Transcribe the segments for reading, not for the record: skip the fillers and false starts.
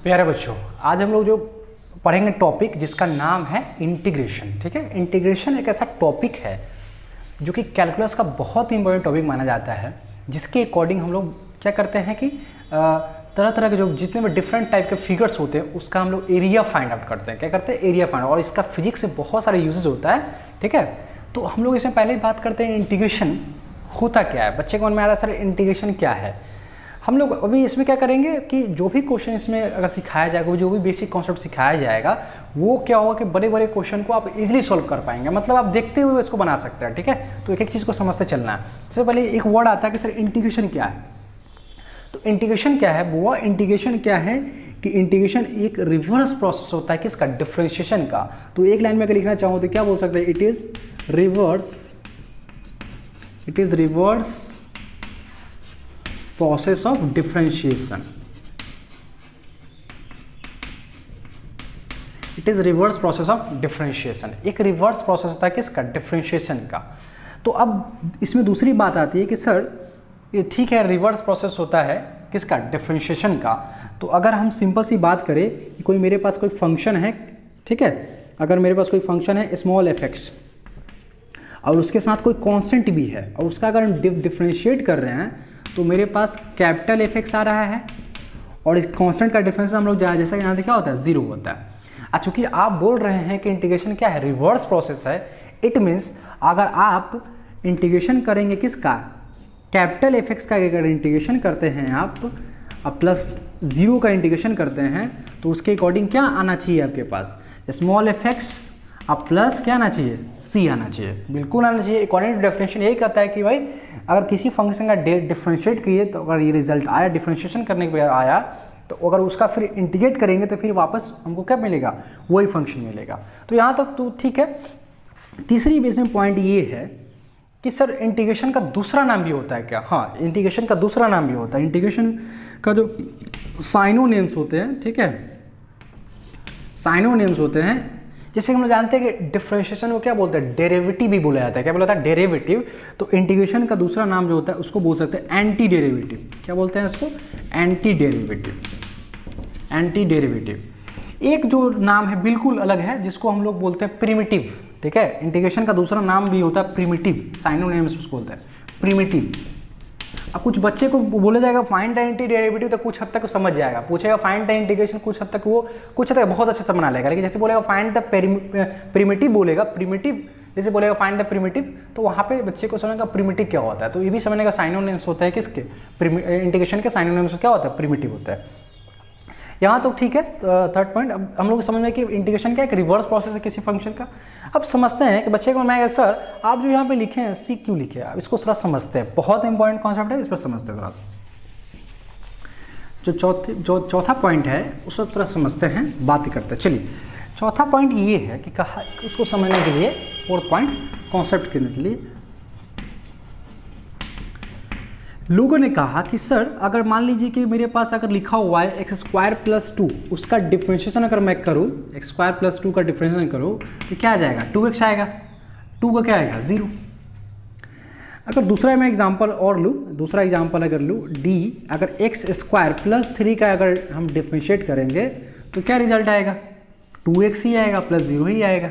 प्यारे बच्चों, आज हम लोग जो पढ़ेंगे टॉपिक जिसका नाम है इंटीग्रेशन। ठीक है, इंटीग्रेशन एक ऐसा टॉपिक है जो कि कैलकुलस का बहुत ही इंपॉर्टेंट टॉपिक माना जाता है, जिसके अकॉर्डिंग हम लोग क्या करते हैं कि तरह तरह के जो जितने भी डिफरेंट टाइप के फिगर्स होते हैं उसका हम लोग एरिया फाइंड आउट करते हैं। क्या करते हैं? Area find out. और इसका फिजिक्स से बहुत सारे यूजेस होता है। ठीक है, तो हम लोग इसमें पहले ही बात करते हैं इंटीग्रेशन होता क्या है। बच्चे को मन में आ रहा है सर इंटीग्रेशन क्या है। हम लोग अभी इसमें क्या करेंगे कि जो भी क्वेश्चन इसमें अगर सिखाया जाएगा, जो भी बेसिक कॉन्सेप्ट सिखाया जाएगा, वो क्या होगा कि बड़े बड़े क्वेश्चन को आप इजीली सॉल्व कर पाएंगे। मतलब आप देखते हुए इसको बना सकते हैं। ठीक है, तो एक एक चीज़ को समझते चलना है। सबसे पहले एक वर्ड आता है कि सर इंटीग्रेशन क्या है। तो इंटीग्रेशन क्या है? वो इंटीग्रेशन क्या है कि इंटीग्रेशन एक रिवर्स प्रोसेस होता है किसका? डिफरेंशिएशन का। तो एक लाइन में अगर लिखना चाहो तो क्या बोल सकते हैं? It is reverse process of differentiation. It is reverse process of differentiation. एक रिवर्स प्रोसेस होता है किसका? डिफरेंशिएशन का। तो अब इसमें दूसरी बात आती है कि सर ये ठीक है, रिवर्स प्रोसेस होता है किसका? डिफरेंशिएशन का। तो अगर हम सिंपल सी बात करें कि कोई मेरे पास कोई फंक्शन है, ठीक है, अगर मेरे पास कोई फंक्शन है स्मॉल एफ एक्स और उसके साथ कोई कांस्टेंट भी है और उसका अगर हम डिफरेंशिएट कर रहे हैं तो मेरे पास कैपिटल एफ एक्स आ रहा है और इस कांस्टेंट का डिफरेंस हम लोग जैसा यहाँ पे क्या होता है? जीरो होता है। अब चूंकि आप बोल रहे हैं कि इंटीग्रेशन क्या है? रिवर्स प्रोसेस है। इट मीन्स अगर आप इंटीग्रेशन करेंगे किसका? कैपिटल एफ एक्स का अगर इंटीग्रेशन करते हैं आप प्लस जीरो का इंटीग्रेशन करते हैं तो उसके अकॉर्डिंग क्या आना चाहिए आपके पास? स्मॉल एफ एक्स अब प्लस क्या आना चाहिए? सी आना चाहिए, बिल्कुल आना चाहिए। अकॉर्डिंग टू डेफिनेशन यही कहता है कि भाई अगर किसी फंक्शन का डिफरेंशिएट किए तो अगर ये रिजल्ट आया, डिफरेंशिएशन करने के बाद आया, तो अगर उसका फिर इंटीग्रेट करेंगे तो फिर वापस हमको क्या मिलेगा? वही फंक्शन मिलेगा। तो यहाँ तक तो ठीक है। तीसरी बेसिक पॉइंट ये है कि सर इंटीग्रेशन का दूसरा नाम भी होता है क्या? हाँ, इंटीग्रेशन का दूसरा नाम भी होता है। इंटीग्रेशन का जो साइनोनिम्स होते हैं, ठीक है, साइनोनिम्स होते हैं, जैसे हम लोग जानते हैं कि डिफरेंशिएशन को क्या बोलते हैं? डेरिवेटिव भी बोला जाता है। क्या बोला जाता है? डेरिवेटिव। तो इंटीग्रेशन का दूसरा नाम जो होता है उसको बोल सकते हैं एंटी डेरिवेटिव। क्या बोलते हैं इसको? Anti derivative. Anti derivative. एक जो नाम है बिल्कुल अलग है जिसको हम लोग बोलते हैं प्रिमिटिव। ठीक है, इंटीग्रेशन का दूसरा नाम भी होता है प्रिमिटिव। साइनोनिम्स उसको बोलते हैं प्रिमिटिव। अब कुछ बच्चे को बोला जाएगा फाइंड द एंटी डेरिवेटिव तो कुछ हद तक समझ जाएगा, पूछेगा फाइंड द इंटीग्रेशन कुछ हद तक वो कुछ हद तक बहुत अच्छे से बना लेगा। लेकिन जैसे बोलेगा फाइंड द प्रिमिटिव, बोलेगा प्रिमिटिव, जैसे बोलेगा फाइंड द प्रिमिटिव, तो वहाँ पे बच्चे को समझने का प्रिमिटिव क्या होता है। तो ये भी समझने का साइनोनिम्स होता है किसके? इंटीग्रेशन के साइनोनिम्स क्या होता है? प्रिमिटिव होता है। यहाँ तो ठीक है। थर्ड पॉइंट, अब हम लोग समझ में कि इंटीग्रेशन क्या है? एक रिवर्स प्रोसेस है किसी फंक्शन का। अब समझते हैं कि बच्चे को मैं सर आप जो यहाँ पे लिखे हैं सी क्यों लिखे हैं? अब इसको थोड़ा समझते हैं, बहुत इंपॉर्टेंट कॉन्सेप्ट है, इस पर समझते हैं थोड़ा सा। जो चौथा पॉइंट है उसको थोड़ा समझते हैं, बात करते हैं। चलिए, चौथा पॉइंट ये है कि कहा उसको समझने के लिए, फोर्थ पॉइंट कॉन्सेप्ट करने के लिए लोगों ने कहा कि सर अगर मान लीजिए कि मेरे पास अगर लिखा हुआ है एक्स स्क्वायर प्लस 2, उसका डिफरेंशिएशन अगर मैं करूँ, एक्स स्क्वायर प्लस 2 का डिफरेंशिएशन करूँ तो क्या आ जाएगा? 2x आएगा। 2 का क्या आएगा? 0। अगर दूसरा मैं एग्जांपल और लूँ, दूसरा एग्जांपल अगर लूँ डी, अगर एक्स स्क्वायर प्लस 3 का अगर हम डिफरेंशिएट करेंगे तो क्या रिजल्ट आएगा? 2x ही आएगा, प्लस 0 ही आएगा।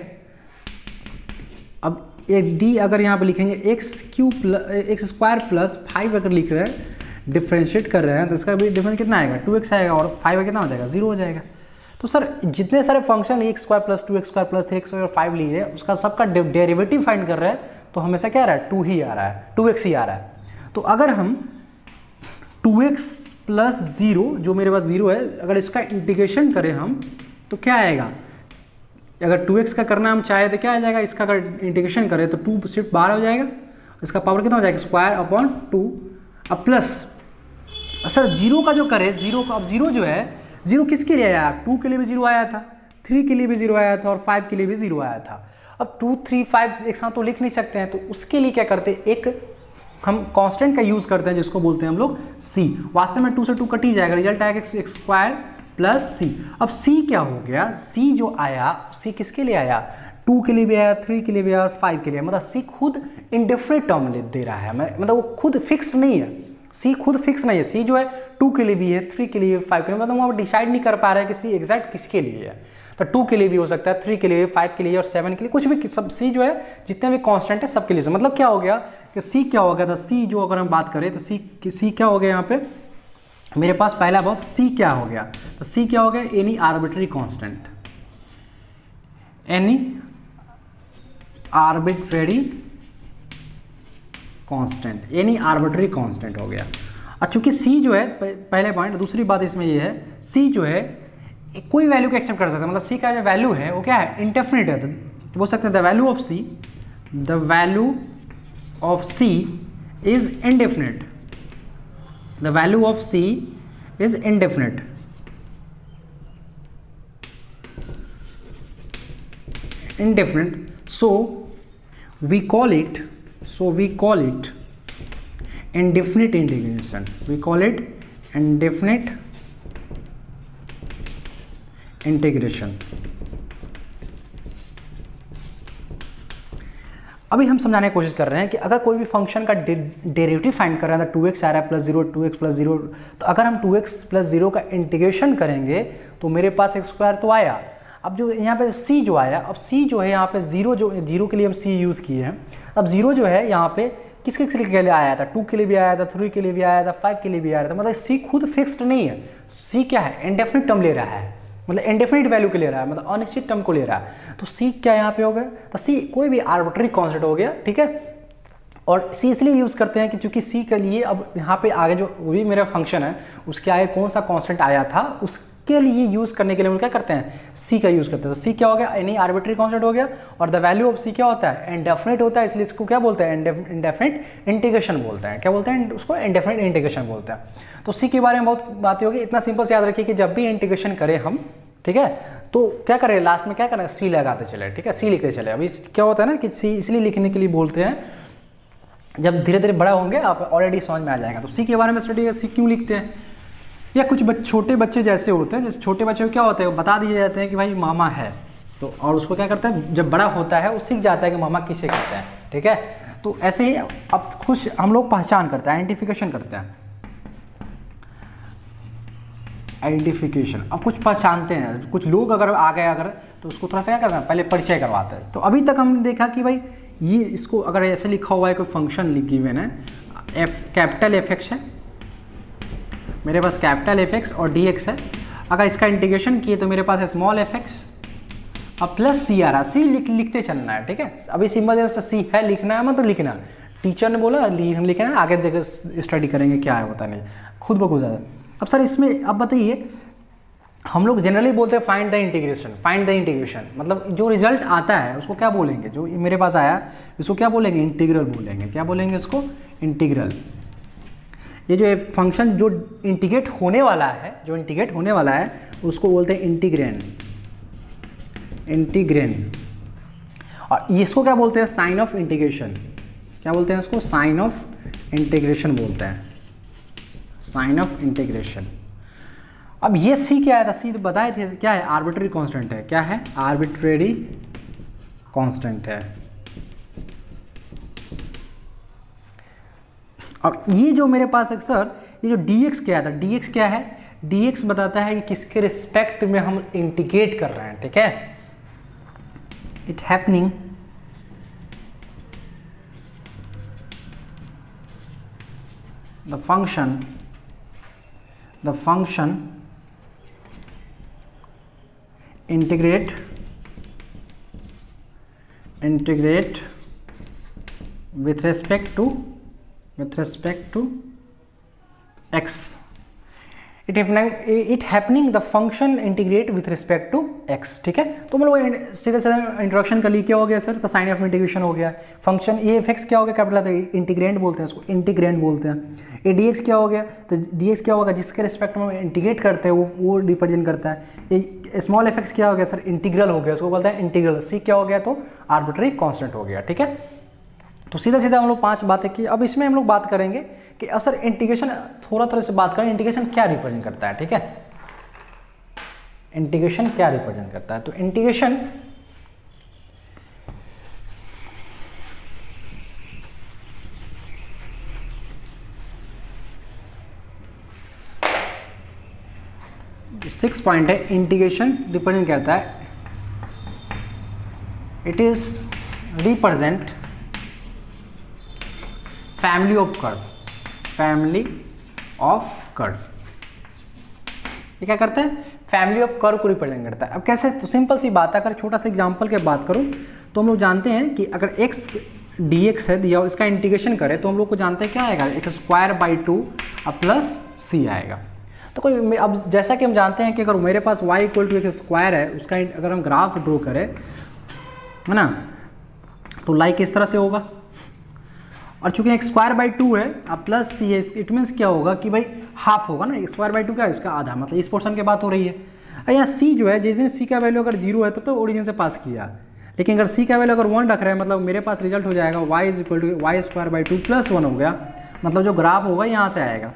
अब एक डी अगर यहाँ पे लिखेंगे एक्स स्क्वायर प्लस 5 अगर लिख रहे हैं, डिफरेंशिएट कर रहे हैं, तो इसका भी डिफरेंस कितना आएगा? 2x आएगा और 5 कितना हो जाएगा? 0 हो जाएगा। तो सर जितने सारे function x square plus 2x square plus 3x और 5 लिए उसका सबका डेरिवेटिव फाइंड कर रहे हैं तो हमेशा क्या आ रहा है? 2 ही आ रहा है, 2x ही आ रहा है। तो अगर हम 2x प्लस 0 जो मेरे पास 0 है, अगर इसका इंटीग्रेशन करें हम तो क्या आएगा? अगर 2x का करना हम चाहे तो क्या आ जाएगा? इसका अगर इंटीग्रेशन करें तो 2 सिर्फ 12 हो जाएगा, इसका पावर कितना हो जाएगा? Square upon 2। अब प्लस सर 0 का जो करें, 0 का, अब 0 जो है, 0 किसके लिए आया? 2 के लिए भी 0 आया था, 3 के लिए भी 0 आया था और 5 के लिए भी 0 आया था। अब 2, 3, 5 एक साथ तो लिख नहीं सकते हैं, तो उसके लिए क्या करते हैं? एक हम कांस्टेंट का यूज़ करते हैं जिसको बोलते हैं हम लोग c। वास्तव में 2 से 2 कट ही जाएगा, रिजल्ट आएगा एक्स स्क्वायर प्लस सी। अब c क्या हो गया? c जो आया, c किसके लिए आया? 2 के लिए भी आया, 3 के लिए भी आया और 5 के लिए। मतलब c खुद इंडिफरेंट टर्म दे रहा है, मतलब वो खुद फिक्स्ड नहीं है। सी खुद फिक्स नहीं है, सी जो है 2 के लिए भी है, 3 के लिए, 5 के लिए, मतलब वो डिसाइड नहीं कर पा रहा है कि सी एग्जैक्ट किसके लिए है। तो 2 के लिए भी हो सकता है, 3 के लिए, 5 के लिए और 7 के लिए, कुछ भी, सब सी जो है जितने भी कांस्टेंट है सबके लिए। मतलब क्या हो गया कि सी क्या हो गया था, सी जो अगर हम बात करें तो सी क्या हो गया यहाँ पे मेरे पास पहला बहुत सी क्या हो गया, तो सी क्या हो गया, any arbitrary constant, any arbitrary constant, any arbitrary constant हो गया। और चूंकि सी जो है पहले पॉइंट, दूसरी बात इसमें ये है सी जो है कोई वैल्यू को एक्सेप्ट कर सकता है, मतलब सी का जो वैल्यू है वो क्या है, इंडेफिनिट है। तो बोल सकते हैं the value of C, the value of C is indefinite, the value of C is indefinite, indefinite, so we call it indefinite integration, we call it indefinite integration। अभी हम समझाने की कोशिश कर रहे हैं कि अगर कोई भी फंक्शन का डेरिवेटिव फाइंड कर रहे हैं, 2x आ रहा है +0, 2x + 0, तो अगर हम 2x + 0 का इंटीग्रेशन करेंगे तो मेरे पास x² तो आया। अब जो यहाँ पे c जो आया, अब c जो है यहाँ पे 0 के लिए हम c यूज़ किए हैं। अब 0 जो है यहाँ पे किसके लिए आया था, 2 के लिए भी आया था, 3 के लिए भी आया था, 5 के लिए भी आया था। मतलब c खुद फिक्स्ड नहीं है, c क्या है, इंडेफिनिट टर्म ले रहा है, मतलब इंडेफिनिट वैल्यू के ले रहा है, मतलब अनिश्चित टर्म को ले रहा है। तो c क्या यहाँ पे हो गया, तो c कोई भी आर्बिट्ररी कांस्टेंट हो गया, ठीक है। और c इसलिए यूज़ करते हैं कि चूंकि c के लिए अब यहाँ पे आगे जो भी मेरा फंक्शन है उसके आगे कौन सा कांस्टेंट आया था उसके लिए यूज़ करने के लिए हम क्या करते हैं, c का यूज़ करते हैं। तो c क्या हो गया, एनी आर्बिट्ररी कांस्टेंट हो गया, और द वैल्यू ऑफ c क्या होता है, इंडेफिनिट होता है, इसलिए इसको क्या बोलते हैं, इंडेफिनिट इंटीग्रेशन बोलते हैं। क्या बोलते हैं उसको, इंडेफिनिट इंटीग्रेशन बोलते हैं। तो c के बारे में बहुत बातें होगी, इतना सिंपल से याद रखिए कि जब भी इंटीग्रेशन करें हम, ठीक है, तो क्या करें, लास्ट में क्या करें, c लगाते चले, ठीक है, c लिखते चले। अभी क्या होता है ना कि c इसलिए लिखने के लिए बोलते हैं, जब धीरे धीरे बड़ा होंगे आप ऑलरेडी समझ में आ जाएगा। तो c के बारे में स्टडी, c क्यों लिखते हैं, या कुछ छोटे बच्चे जैसे होते हैं, जैसे छोटे बच्चे को क्या होते हैं, बता दिए जाते हैं कि भाई मामा है, तो और उसको क्या करता है, जब बड़ा होता है वो सीख जाता है कि मामा किसे कहते हैं, ठीक है। तो ऐसे ही अब कुछ हम लोग पहचान करते हैं, आइडेंटिफिकेशन करते हैं, आइडेंटिफिकेशन। अब कुछ पहचानते हैं, कुछ लोग अगर आ गए अगर, तो उसको थोड़ा सा क्या करना है, पहले परिचय करवाते हैं। तो अभी तक हमने देखा कि भाई ये इसको अगर ऐसे लिखा हुआ है, कोई फंक्शन लिखी हुई है, कैपिटल f(x) है मेरे पास, कैपिटल f(x) और dx है। अगर इसका इंटीग्रेशन किए तो मेरे पास स्मॉल f(x) अब प्लस c आ रहा, c लिखते चलना है, ठीक है। अभी सिंपल से c है, लिखना है मतलब लिखना, टीचर ने बोला लिखना है, आगे देख स्टडी करेंगे क्या है होता नहीं, खुद ब खुद आता। अब सर इसमें अब बताइए, हम लोग जनरली बोलते हैं फाइंड द इंटीग्रेशन, मतलब जो रिजल्ट आता है उसको क्या बोलेंगे, जो मेरे पास आया इसको क्या बोलेंगे, इंटीग्रल बोलेंगे। क्या बोलेंगे इसको, इंटीग्रल। ये जो फंक्शन जो इंटीग्रेट होने वाला है, उसको बोलते हैं इंटीग्रेन। और इसको क्या बोलते हैं, साइन ऑफ इंटीग्रेशन। क्या बोलते हैं इसको, साइन ऑफ इंटीग्रेशन बोलते हैं, साइन ऑफ इंटीग्रेशन। अब ये c क्या है, c तो बताए थे क्या है, आर्बिट्ररी कांस्टेंट है। क्या है, आर्बिट्ररी कांस्टेंट है। अब ये जो मेरे पास है सर, ये जो dx क्या था, dx क्या है, dx बताता है कि किसके रिस्पेक्ट में हम इंटीग्रेट कर रहे हैं, ठीक है। It happening the function integrate with respect to x, it happening the function integrate with respect to x, ठीक है। तो मतलब सीधे सीधे इंट्रोडक्शन कर ली, क्या हो गया सर, तो साइन ऑफ इंटीग्रेशन हो गया। फंक्शन ए एफ एक्स क्या हो गया, कैपिटल आता है, इंटीग्रेंट बोलते हैं इसको, इंटीग्रेंट बोलते हैं। ए डी एक्स क्या हो गया, तो डी एक्स क्या होगा, जिसके रिस्पेक्ट में इंटीग्रेट करते हैं वो रिप्रेजेंट करता है। स्मॉल एफ एक्स क्या हो गया सर, इंटीग्रल हो गया, उसको बोलते हैं इंटीग्रल। सी क्या हो गया, तो आर्बिट्ररी कांस्टेंट हो गया, ठीक है। तो सीधा सीधा हम लोग 5 बातें की। अब इसमें हम लोग बात करेंगे कि अब सर इंटीग्रेशन, थोड़ा से बात करें इंटीग्रेशन क्या रिप्रेजेंट करता है, ठीक है। इंटीग्रेशन क्या रिप्रेजेंट करता है, तो इंटीग्रेशन 6 पॉइंट है, इंटीग्रेशन रिप्रेजेंट करता है, it is represent family of curve, family of curve. ये क्या करता है, फैमिली ऑफ कर्व को रिप्रेजेंट करता है। अब कैसे, तो सिंपल सी बात है, अगर छोटा सा एग्जांपल की बात करूं तो हम लोग जानते हैं कि अगर x dx है दिया, इसका इंटीग्रेशन करें तो हम लोग को जानते हैं क्या आएगा, x² अब प्लस c आएगा। तो कोई, अब जैसा कि हम जानते हैं कि अगर मेरे पास y = x² है, उसका अगर हम ग्राफ ड्रॉ करें, है ना, तो लाइक इस तरह से होगा, और चूंकि x² है अब प्लस c है, इट मीन्स क्या होगा कि भाई हाफ होगा ना, x² क्या है, इसका आधा, मतलब इस पोर्शन की बात हो रही है। यहाँ c जो है, जिस दिन c का वैल्यू अगर 0 है तब तो ओरिजिन से पास किया, लेकिन अगर c का वैल्यू अगर 1 रख रहे हैं, मतलब मेरे पास रिजल्ट हो जाएगा y = y² प्लस 1 हो गया, मतलब जो ग्राफ होगा यहाँ से आएगा,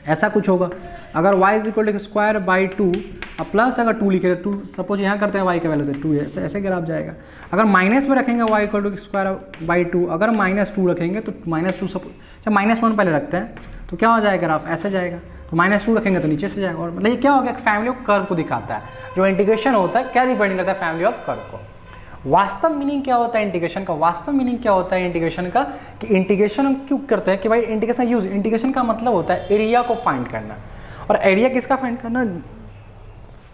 ऐसा कुछ होगा। अगर y = x² अब प्लस अगर 2 लिखे, 2 सपोज यहाँ करते हैं, y का वैल्यू तो 2 है, ऐसे ग्राफ जाएगा। अगर माइनस में रखेंगे y = x²/2, अगर -2 रखेंगे तो -2 सपोज, जब -1 पहले रखते हैं तो क्या हो जाएगा, ग्राफ ऐसे जाएगा, तो -2 रखेंगे तो नीचे से जाएगा। और मतलब ये क्या हो गया, फैमिली ऑफ कर्व को दिखाता है। जो इंटीग्रेशन होता है क्या रिप्रेजेंट करता है, फैमिली ऑफ कर्व को। वास्तव मीनिंग क्या होता है इंटीग्रेशन का, वास्तव मीनिंग क्या होता है इंटीग्रेशन का, कि इंटीग्रेशन हम क्यों करते हैं, कि भाई इंटीग्रेशन का मतलब होता है एरिया को फाइंड करना। और एरिया किसका फाइंड करना,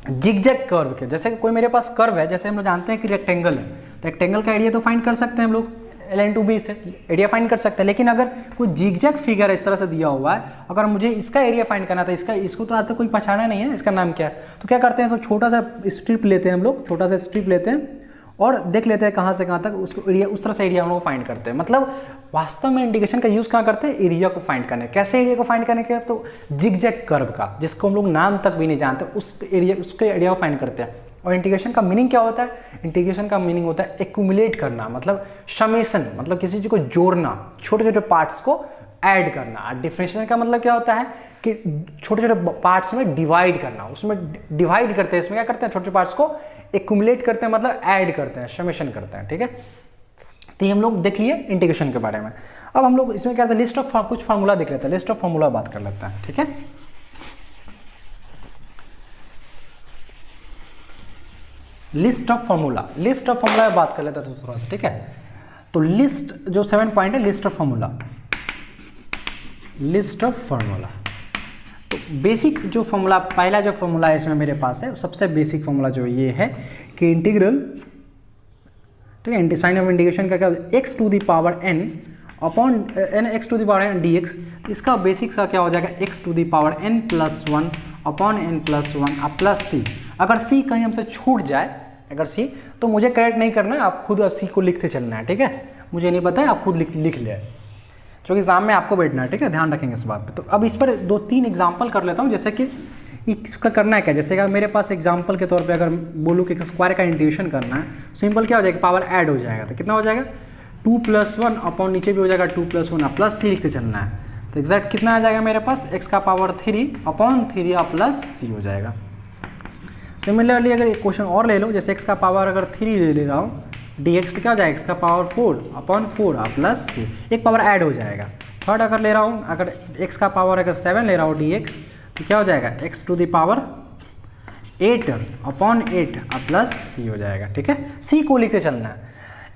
जिगजैग कर्व के। जैसे कोई मेरे पास कर्व है, जैसे हम लोग जानते हैं कि रेक्टेंगल है, तो रेक्टेंगल का एरिया तो फाइंड कर सकते हैं हम लोग, ln2b से एरिया फाइंड कर सकते हैं। लेकिन अगर कोई जिगजैग फिगर इस तरह से दिया हुआ है, अगर मुझे इसका एरिया फाइंड करना था, इसको तो आज तक कोई पहचाना नहीं है, इसका नाम क्या है, तो क्या करते हैं, इसको छोटा सा स्ट्रिप लेते हैं हम लोग, छोटा सा स्ट्रिप लेते हैं और देख लेते हैं कहाँ से कहाँ तक उसको एरिया, उस तरह से एरिया हम लोग फाइंड करते हैं। मतलब वास्तव में इंटीग्रेशन का यूज़ कहाँ करते हैं, एरिया को फाइंड करने। कैसे एरिया को फाइंड करने के, तो जिगजैग कर्व का, जिसको हम लोग नाम तक भी नहीं जानते, उसके एरिया को फाइंड करते हैं। और इंटीग्रेशन का मीनिंग क्या होता है, इंटीग्रेशन का मीनिंग होता है एक्यूमुलेट करना, मतलब समेशन, मतलब किसी चीज़ को जोड़ना, छोटे छोटे पार्ट्स को ऐड करना। डिफरेंशिएशन का मतलब क्या होता है कि छोटे छोटे पार्ट्स में डिवाइड करना, उसमें डिवाइड करते हैं, इसमें क्या करते हैं, छोटे छोटे पार्ट्स को एक्यूमुलेट करते हैं, मतलब ऐड करते हैं, समेशन करते हैं। ठीक है, तो ये हम लोग देख लिए इंटीग्रेशन के बारे में। अब हम लोग इसमें क्या होता है, लिस्ट ऑफ कुछ फार्मूला देख लेते हैं, लिस्ट ऑफ फार्मूला बात कर लेते हैं। ठीक है, लिस्ट ऑफ फार्मूला बात कर लेते हैं तो थोड़ा सा। ठीक है, तो लिस्ट जो 7 पॉइंट है, लिस्ट ऑफ फार्मूला, तो बेसिक जो फार्मूला, पहला जो फार्मूला है इसमें मेरे पास है, सबसे बेसिक फार्मूला जो ये है कि इंटीग्रल, ठीक है, साइन ऑफ इंटीग्रेशन का क्या, x⁴n अपॉन n dx, इसका बेसिक सा क्या हो जाएगा, x⁴n + 1 अपॉन n + 1 अब प्लस c। अगर c कहीं हमसे छूट जाए, अगर c, तो मुझे करेक्ट नहीं करना है, आप खुद अब c को लिखते चलना है। ठीक है, मुझे नहीं पता है, आप खुद लिख ले, क्योंकि एग्जाम में आपको बैठना है। ठीक है, ध्यान रखेंगे इस बात पे। तो अब इस पर 2-3 एग्जांपल कर लेता हूँ, जैसे कि इसका करना है क्या, जैसे अगर मेरे पास एग्जांपल के तौर पे अगर बोलूँ कि x² का इंटीग्रेशन करना है, सिंपल क्या हो जाएगा, पावर ऐड हो जाएगा, तो कितना हो जाएगा, 2 + 1 अपॉन नीचे भी हो जाएगा 2 + 1 प्लस c लिखते चलना है। तो एग्जैक्ट कितना आ जाएगा मेरे पास, x³ अपॉन 3 प्लस c हो जाएगा। सिमिलरली अगर एक क्वेश्चन और ले लो, जैसे x³ 3 ले रहा हूँ, dx तो क्या हो जाएगा, x⁴ अपॉन 4 प्लस c, एक पावर ऐड हो जाएगा। थर्ड अगर ले रहा हूँ, अगर x³ 7 ले रहा हूँ dx, तो क्या हो जाएगा, x⁸ अपॉन 8 प्लस c हो जाएगा। ठीक है, c को लिखते चलना है।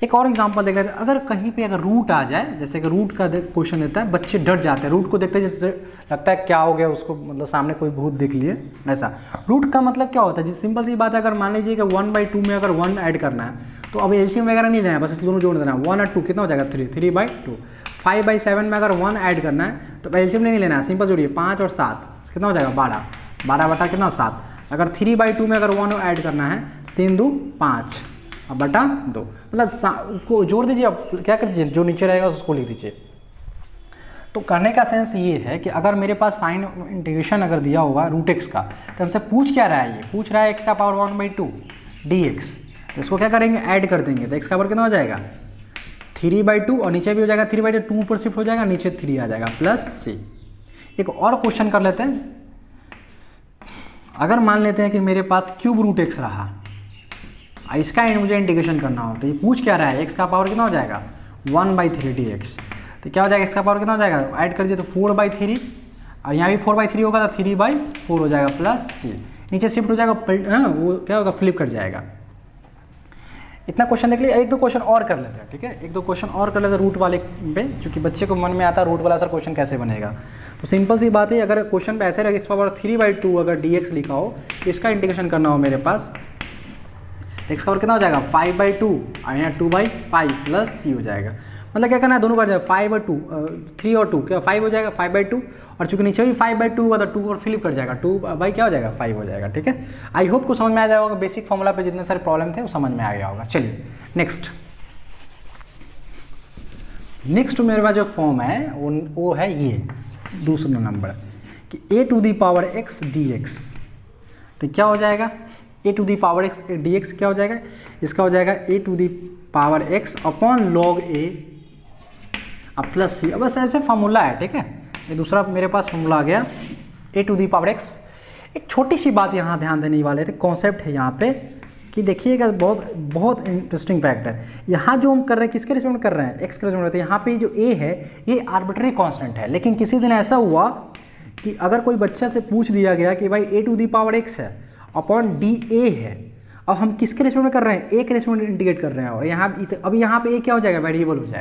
एक और एग्जांपल देख लेते हैं, अगर कहीं पे अगर रूट आ जाए, जैसे कि रूट का क्वेश्चन देता है, बच्चे डर जाते हैं, रूट को देखते हैं जैसे लगता है क्या हो गया उसको, मतलब सामने कोई भूत देख लिए ऐसा। रूट का मतलब क्या होता है, जिस सिंपल सी बात है, अगर मान लीजिए कि 1/2 में अगर 1 ऐड करना है, तो अब एलसीएम वगैरह नहीं लेना है, बस इस दोनों जोड़ देना है। 1 और 2 कितना हो जाएगा, 3/2। 5/7 में अगर 1 ऐड करना है तो एलसीएम नहीं लेना है, सिंपल जोड़िए, 5 और 7 कितना हो जाएगा, 12 बटा कितना 7। अगर 3/2 में अगर 1 ऐड करना है, 3 2 5 बटा 2, मतलब को जोड़ दीजिए। अब क्या कर दीजिए, जो नीचे रहेगा उसको लिख दीजिए। तो करने का सेंस ये है कि अगर मेरे पास साइन इंटीग्रेशन अगर दिया होगा √x का, तो हमसे पूछ क्या रहा है, ये पूछ रहा है x⁴ 1/2 dx, तो इसको क्या करेंगे, ऐड कर देंगे, तो x का पावर कितना हो जाएगा, 3/2 और नीचे भी हो जाएगा 3/2, 2 ऊपर शिफ्ट हो जाएगा, नीचे 3 आ जाएगा प्लस c। एक और क्वेश्चन कर लेते हैं, अगर मान लेते हैं कि मेरे पास √x रहा, इसका मुझे इंटीग्रेशन करना हो, तो ये पूछ क्या रहा है, x का पावर कितना हो जाएगा, 1/3 dx, तो क्या हो जाएगा, x का पावर कितना हो जाएगा, ऐड कर दीजिए तो 4/3 और यहाँ भी 4/3 होगा तो 3/4 हो जाएगा प्लस सी, नीचे शिफ्ट हो जाएगा, वो क्या होगा, फ्लिप कर जाएगा। इतना क्वेश्चन देख लिया, एक दो क्वेश्चन और कर लेते हैं, ठीक है, एक दो क्वेश्चन और कर लेते हैं रूट वाले पे, क्योंकि बच्चे को मन में आता है रूट वाला सर क्वेश्चन कैसे बनेगा। तो सिंपल सी बात है, अगर क्वेश्चन पे ऐसे रहे x⁻³ अगर dx लिखा हो, इसका इंटीग्रेशन करना हो मेरे पास, x का पावर कितना हो जाएगा 5/2 और यहाँ 2/5 प्लस सी हो जाएगा। मतलब क्या करना है, दोनों कर जाएगा 5/2, 3 और 2 क्या 5 हो जाएगा 5/2, और चूंकि नीचे भी 5/2 हुआ तो 2 और फ्लिप कर जाएगा, 2 क्या हो जाएगा 5 हो जाएगा, ठीक है। आई होप को समझ में आ जाएगा होगा, बेसिक फॉर्मूला पे जितने सारे प्रॉब्लम थे वो समझ में आ गया होगा। चलिए नेक्स्ट मेरे पास जो फॉर्म है वो है ये दूसरा नंबर कि a⁻x dx, तो क्या हो जाएगा a⁻x dx क्या हो जाएगा, इसका हो जाएगा a⁻x अपॉन log a अब प्लस सी। अब बस ऐसे फॉर्मूला है, ठीक है, ये दूसरा मेरे पास फॉर्मूला आ गया a⁻x। एक छोटी सी बात यहाँ ध्यान देने वाले थे, कॉन्सेप्ट है यहाँ पे कि देखिएगा, बहुत बहुत इंटरेस्टिंग फैक्ट है। यहाँ जो हम कर रहे हैं किसके रिस्पेक्ट में कर रहे हैं, एक्स के रिस्पेक्ट में। तो यहाँ पे जो a है ये आर्बिट्री कांस्टेंट है, लेकिन किसी दिन ऐसा हुआ कि अगर कोई बच्चा से पूछ दिया गया कि भाई a⁻x है अपॉन dA है, अब हम किसके रिस्पेक्ट में कर रहे हैं, a के रिस्पेक्ट में इंटीग्रेट कर रहे हैं, और यहाँ अब यहाँ पे a क्या हो जाएगा, वेरिएबल हो जाएगा।